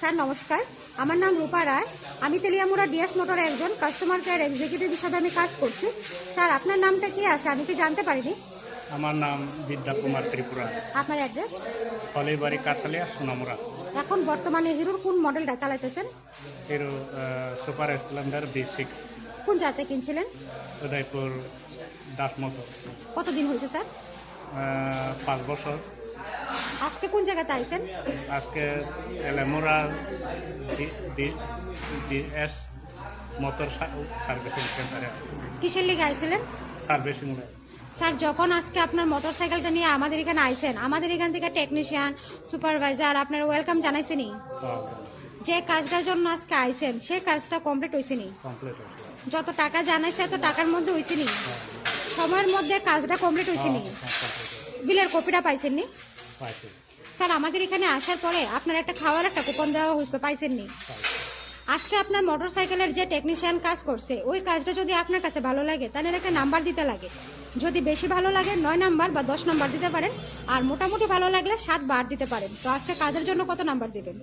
Sir নমস্কার, আমার নাম রূপা রায়। আমি তেলিয়ামুড়া ডিএস মোটর একজন কাস্টমার কেয়ার এক্সিকিউটিভ হিসাবে আমি কাজ করছি। স্যার আপনার নামটা কি আছে আমি কি জানতে পারিনি? আমার নাম বিদ্যা কুমার ত্রিপুরা। আপনার অ্যাড্রেস? ফলেবাড়ি কাঠালিয়া সোনামুড়া। এখন বর্তমানে হিরোর কোন মডেলটা চালাইতেছেন? হিরো সুপার স্প্লেন্ডার B6 কোন জায়গাতে কিনছিলেন? উদয়পুর দাসমতো। কতদিন হয়েছে স্যার? 5 বছর। আজকে কোন জায়গাতে আইছেন? আজকে তেলেমুড়া ডিএস মোটর সার্ভিসিং সেন্টারে কিসের লিগে আইছিলেন? সার্ভিসিং। স্যার যখন আজকে আপনার মোটরসাইকেলটা নিয়ে আমাদের এখানে আইছেন, আমাদের এখান থেকে টেকনিশিয়ান সুপারভাইজার আপনার ওয়েলকাম জানাইছেনি? যে কাজটার জন্য আজকে আইছেন সেই কাজটা কমপ্লিট হয়েছেনি? কমপ্লিট হয়েছে। যত টাকা জানাইছে এত টাকার মধ্যে হয়েছেনি? সময়ের মধ্যে কাজটা কমপ্লিট হয়েছেনি? বিলের কপিটা পাইছেননি? পাইছি। স্যার আমাদের এখানে আসার পরে আপনার একটা খাওয়ার একটা কুপন দেওয়া হয়েছিল, পাইছেননি? আজকে আপনার মোটরসাইকেলের যে টেকনিশিয়ান কাজ করছে ওই কাজটা যদি আপনার কাছে ভালো লাগে তাহলে একটা নাম্বার দিতে লাগে। যদি বেশি ভালো লাগে 9 নাম্বার বা 10 নাম্বার দিতে পারেন, আর মোটামুটি ভালো লাগলে 7 বার দিতে পারেন। তো আজকে কাজের জন্য কত নাম্বার দিবেন?